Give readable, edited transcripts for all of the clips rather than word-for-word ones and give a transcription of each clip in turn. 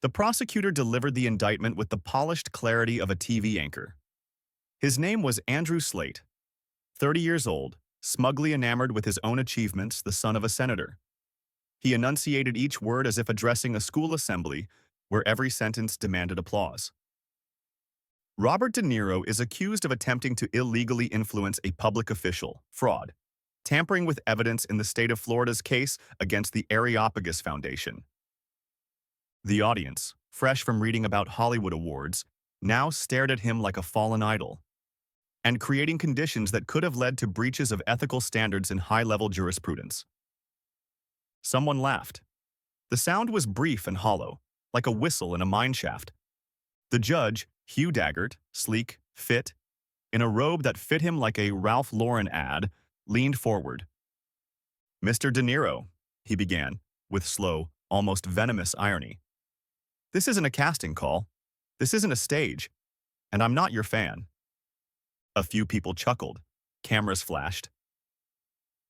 The prosecutor delivered the indictment with the polished clarity of a TV anchor. His name was Andrew Slate, 30 years old, smugly enamored with his own achievements, the son of a senator. He enunciated each word as if addressing a school assembly where every sentence demanded applause. Robert De Niro is accused of attempting to illegally influence a public official, fraud, tampering with evidence in the state of Florida's case against the Areopagus Foundation. The audience, fresh from reading about Hollywood awards, now stared at him like a fallen idol, and creating conditions that could have led to breaches of ethical standards in high-level jurisprudence. Someone laughed. The sound was brief and hollow, like a whistle in a mine shaft. The judge, Hugh Daggart, sleek, fit, in a robe that fit him like a Ralph Lauren ad, leaned forward. "Mr. De Niro," he began, with slow, almost venomous irony. "This isn't a casting call. This isn't a stage. And I'm not your fan." A few people chuckled. Cameras flashed.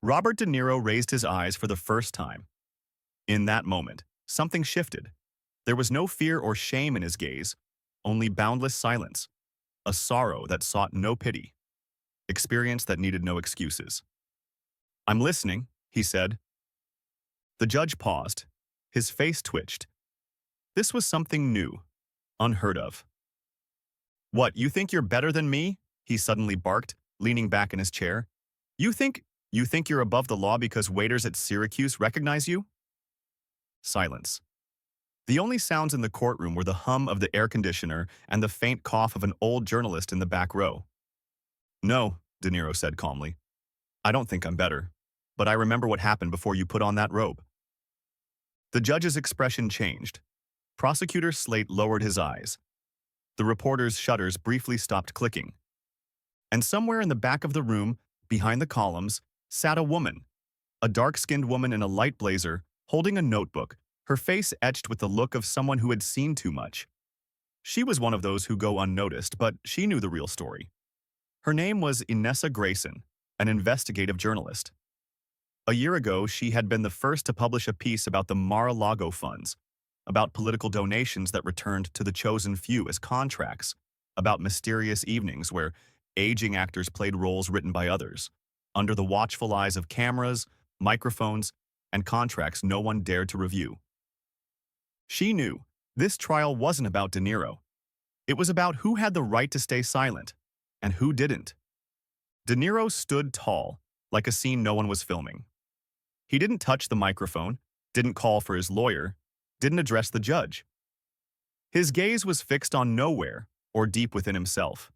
Robert De Niro raised his eyes for the first time. In that moment, something shifted. There was no fear or shame in his gaze, only boundless silence, a sorrow that sought no pity, experience that needed no excuses. "I'm listening," he said. The judge paused. His face twitched. This was something new, unheard of. "What, you think you're better than me?" he suddenly barked, leaning back in his chair. You think you're above the law because waiters at Syracuse recognize you?" Silence. The only sounds in the courtroom were the hum of the air conditioner and the faint cough of an old journalist in the back row. "No," De Niro said calmly. "I don't think I'm better, but I remember what happened before you put on that robe." The judge's expression changed. Prosecutor Slate lowered his eyes. The reporter's shutters briefly stopped clicking. And somewhere in the back of the room, behind the columns, sat a woman, a dark-skinned woman in a light blazer, holding a notebook, her face etched with the look of someone who had seen too much. She was one of those who go unnoticed, but she knew the real story. Her name was Inessa Grayson, an investigative journalist. A year ago, she had been the first to publish a piece about the Mar-a-Lago funds, about political donations that returned to the chosen few as contracts, about mysterious evenings where aging actors played roles written by others, under the watchful eyes of cameras, microphones, and contracts no one dared to review. She knew this trial wasn't about De Niro. It was about who had the right to stay silent and who didn't. De Niro stood tall, like a scene no one was filming. He didn't touch the microphone, didn't call for his lawyer, didn't address the judge. His gaze was fixed on nowhere or deep within himself.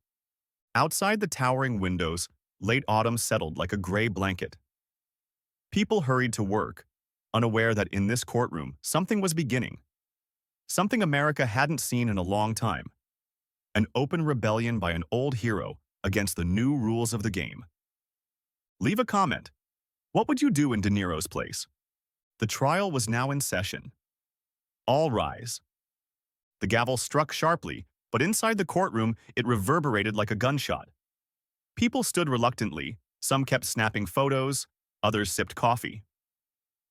Outside the towering windows, late autumn settled like a gray blanket. People hurried to work, unaware that in this courtroom something was beginning. Something America hadn't seen in a long time. An open rebellion by an old hero against the new rules of the game. Leave a comment. What would you do in De Niro's place? The trial was now in session. All rise. The gavel struck sharply, but inside the courtroom it reverberated like a gunshot. People stood reluctantly, some kept snapping photos, others sipped coffee.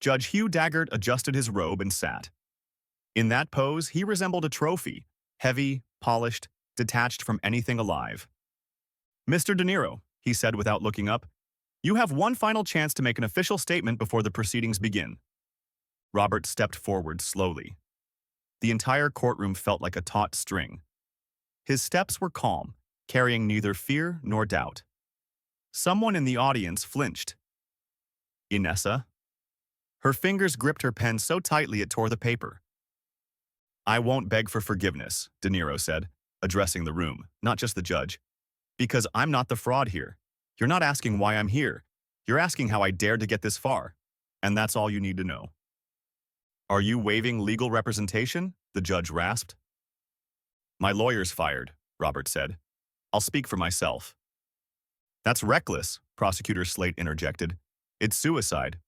Judge Hugh Daggart adjusted his robe and sat. In that pose, he resembled a trophy, heavy, polished, detached from anything alive. "Mr. De Niro," he said without looking up, "you have one final chance to make an official statement before the proceedings begin." Robert stepped forward slowly. The entire courtroom felt like a taut string. His steps were calm, carrying neither fear nor doubt. Someone in the audience flinched. Inessa? Her fingers gripped her pen so tightly it tore the paper. "I won't beg for forgiveness," De Niro said, addressing the room, not just the judge. "Because I'm not the fraud here. You're not asking why I'm here. You're asking how I dared to get this far. And that's all you need to know." "Are you waiving legal representation?" the judge rasped. "My lawyer's fired," Robert said. "I'll speak for myself." "That's reckless," Prosecutor Slate interjected. "It's suicide."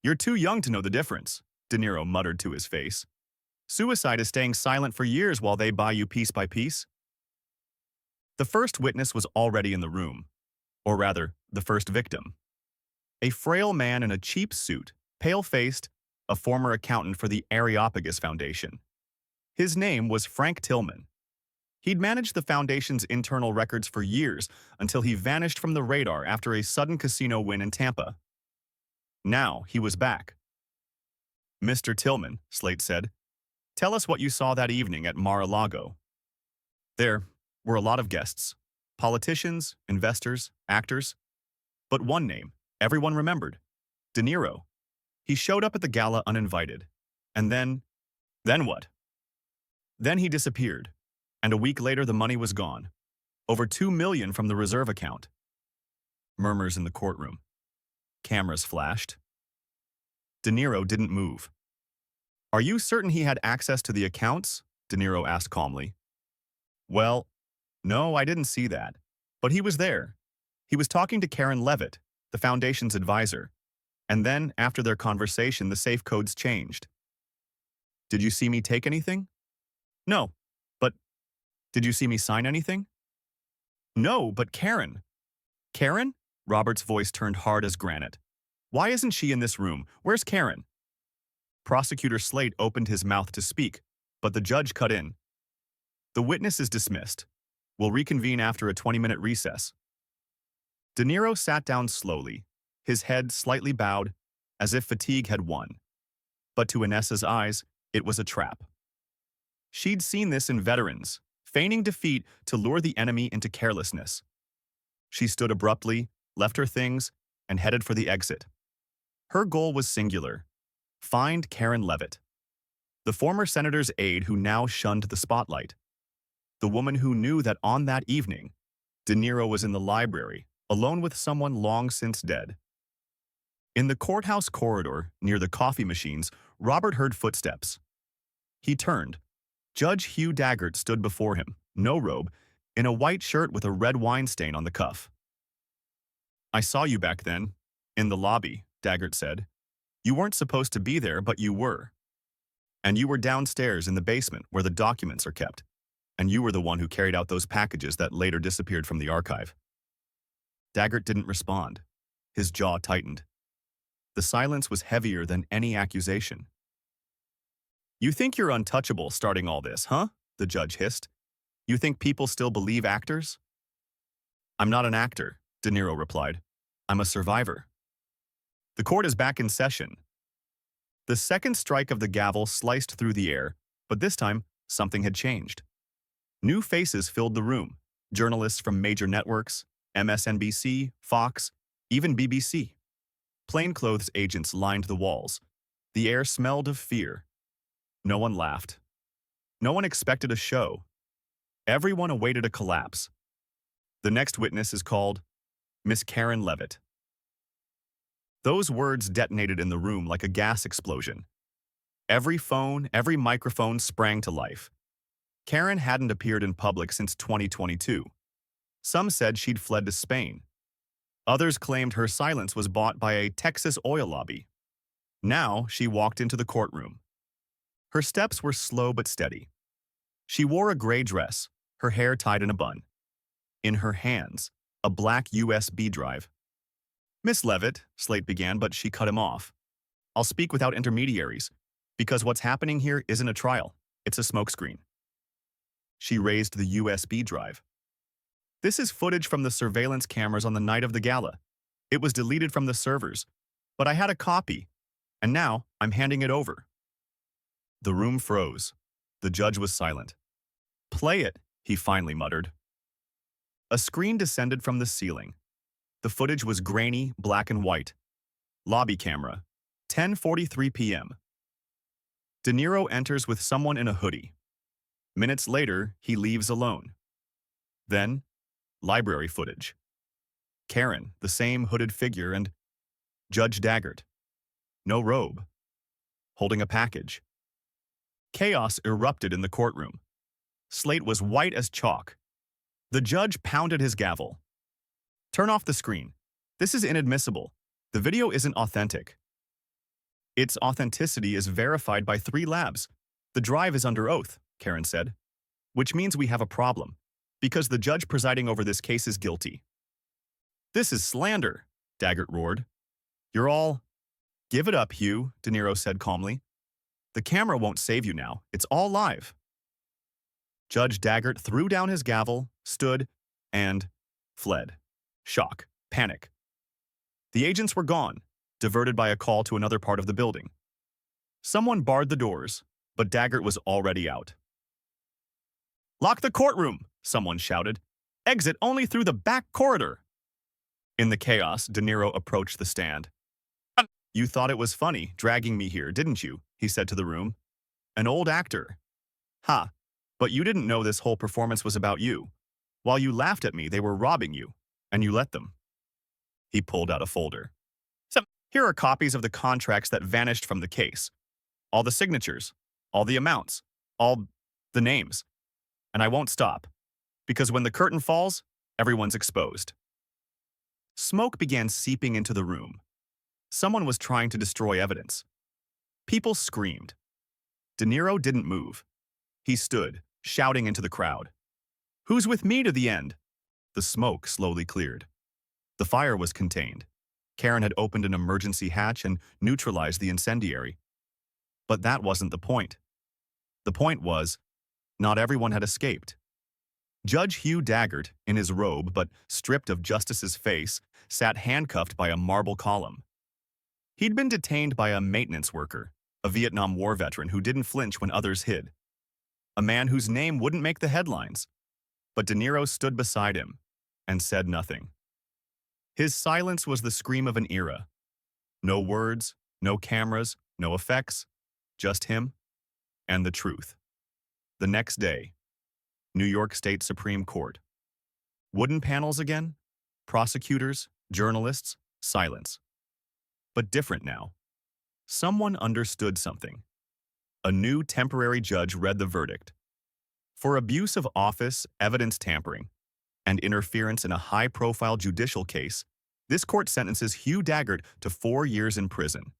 "You're too young to know the difference," De Niro muttered to his face. "Suicide is staying silent for years while they buy you piece by piece." The first witness was already in the room, or rather, the first victim. A frail man in a cheap suit, pale-faced, a former accountant for the Areopagus Foundation. His name was Frank Tillman. He'd managed the Foundation's internal records for years until he vanished from the radar after a sudden casino win in Tampa. Now he was back. "Mr. Tillman," Slate said, "tell us what you saw that evening at Mar-a-Lago." There were a lot of guests, politicians, investors, actors, but one name everyone remembered: De Niro. He showed up at the gala uninvited. And then what? Then he disappeared, and a week later the money was gone. Over $2 million from the reserve account. Murmurs in the courtroom. Cameras flashed. De Niro didn't move. "Are you certain he had access to the accounts?" De Niro asked calmly. "Well, no, I didn't see that. But he was there. He was talking to Karen Levitt, the Foundation's advisor. And then, after their conversation, the safe codes changed." "Did you see me take anything?" "No. But did you see me sign anything?" "No, but Karen." "Karen?" Robert's voice turned hard as granite. "Why isn't she in this room? Where's Karen?" Prosecutor Slate opened his mouth to speak, but the judge cut in. "The witness is dismissed. We'll reconvene after a 20-minute recess." De Niro sat down slowly, his head slightly bowed, as if fatigue had won. But to Inessa's eyes, it was a trap. She'd seen this in veterans, feigning defeat to lure the enemy into carelessness. She stood abruptly, left her things, and headed for the exit. Her goal was singular: find Karen Levitt, the former senator's aide who now shunned the spotlight. The woman who knew that on that evening, De Niro was in the library, alone with someone long since dead. In the courthouse corridor, near the coffee machines, Robert heard footsteps. He turned. Judge Hugh Daggert stood before him, no robe, in a white shirt with a red wine stain on the cuff. "I saw you back then, in the lobby," Daggert said. "You weren't supposed to be there, but you were. And you were downstairs in the basement where the documents are kept. And you were the one who carried out those packages that later disappeared from the archive." Daggert didn't respond. His jaw tightened. The silence was heavier than any accusation. "You think you're untouchable starting all this, huh?" the judge hissed. "You think people still believe actors?" "I'm not an actor," De Niro replied. "I'm a survivor." The court is back in session. The second strike of the gavel sliced through the air, but this time, something had changed. New faces filled the room, journalists from major networks, MSNBC, Fox, even BBC. Plainclothes agents lined the walls. The air smelled of fear. No one laughed. No one expected a show. Everyone awaited a collapse. The next witness is called Miss Karen Levitt. Those words detonated in the room like a gas explosion. Every phone, every microphone sprang to life. Karen hadn't appeared in public since 2022. Some said she'd fled to Spain. Others claimed her silence was bought by a Texas oil lobby. Now she walked into the courtroom. Her steps were slow but steady. She wore a gray dress, her hair tied in a bun. In her hands, a black USB drive. "Miss Levitt," Slate began, but she cut him off. "I'll speak without intermediaries, because what's happening here isn't a trial, it's a smokescreen." She raised the USB drive. "This is footage from the surveillance cameras on the night of the gala. It was deleted from the servers, but I had a copy, and now I'm handing it over." The room froze. The judge was silent. "Play it," he finally muttered. A screen descended from the ceiling. The footage was grainy, black and white. Lobby camera, 10:43 p.m. De Niro enters with someone in a hoodie. Minutes later, he leaves alone. Then, library footage. Karen, the same hooded figure, and Judge Daggert. No robe. Holding a package. Chaos erupted in the courtroom. Slate was white as chalk. The judge pounded his gavel. "Turn off the screen. This is inadmissible. The video isn't authentic." "Its authenticity is verified by 3 labs. The drive is under oath," Karen said. "Which means we have a problem, because the judge presiding over this case is guilty." "This is slander," Daggert roared. "You're all—" "Give it up, Hugh," De Niro said calmly. "The camera won't save you now. It's all live." Judge Daggett threw down his gavel, stood, and fled. Shock. Panic. The agents were gone, diverted by a call to another part of the building. Someone barred the doors, but Daggett was already out. "Lock the courtroom!" someone shouted. "Exit only through the back corridor!" In the chaos, De Niro approached the stand. "You thought it was funny, dragging me here, didn't you?" he said to the room. "An old actor. Ha! But you didn't know this whole performance was about you. While you laughed at me, they were robbing you, and you let them." He pulled out a folder. "Here are copies of the contracts that vanished from the case. All the signatures, all the amounts, all the names. And I won't stop, because when the curtain falls, everyone's exposed." Smoke began seeping into the room. Someone was trying to destroy evidence. People screamed. De Niro didn't move. He stood, shouting into the crowd. "Who's with me to the end?" The smoke slowly cleared. The fire was contained. Karen had opened an emergency hatch and neutralized the incendiary. But that wasn't the point. The point was, not everyone had escaped. Judge Hugh Daggett, in his robe but stripped of Justice's face, sat handcuffed by a marble column. He'd been detained by a maintenance worker, a Vietnam War veteran who didn't flinch when others hid. A man whose name wouldn't make the headlines. But De Niro stood beside him and said nothing. His silence was the scream of an era. No words, no cameras, no effects, just him and the truth. The next day, New York State Supreme Court. Wooden panels again? Prosecutors, journalists, silence. But different now. Someone understood something. A new temporary judge read the verdict. For abuse of office, evidence tampering, and interference in a high-profile judicial case, this court sentences Hugh Daggett to 4 years in prison.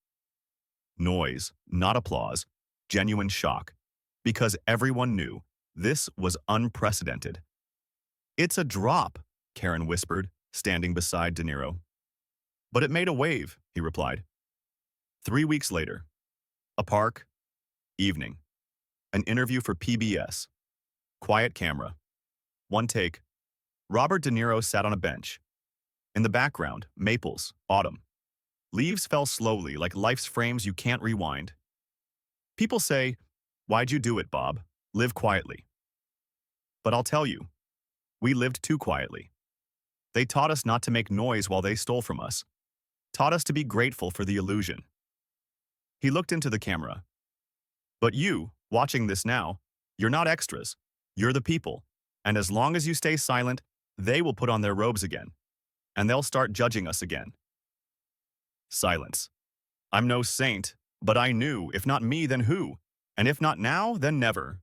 Noise, not applause, genuine shock, because everyone knew this was unprecedented. "It's a drop," Karen whispered, standing beside De Niro. "But it made a wave," he replied. 3 weeks later, a park, evening, an interview for PBS, quiet camera, one take. Robert De Niro sat on a bench. In the background, maples, autumn. Leaves fell slowly like life's frames you can't rewind. People say, "Why'd you do it, Bob? Live quietly." But I'll tell you, we lived too quietly. They taught us not to make noise while they stole from us. Taught us to be grateful for the illusion. He looked into the camera. "But you, watching this now, you're not extras. You're the people. And as long as you stay silent, they will put on their robes again. And they'll start judging us again." Silence. I'm no saint, but I knew, if not me, then who? And if not now, then never.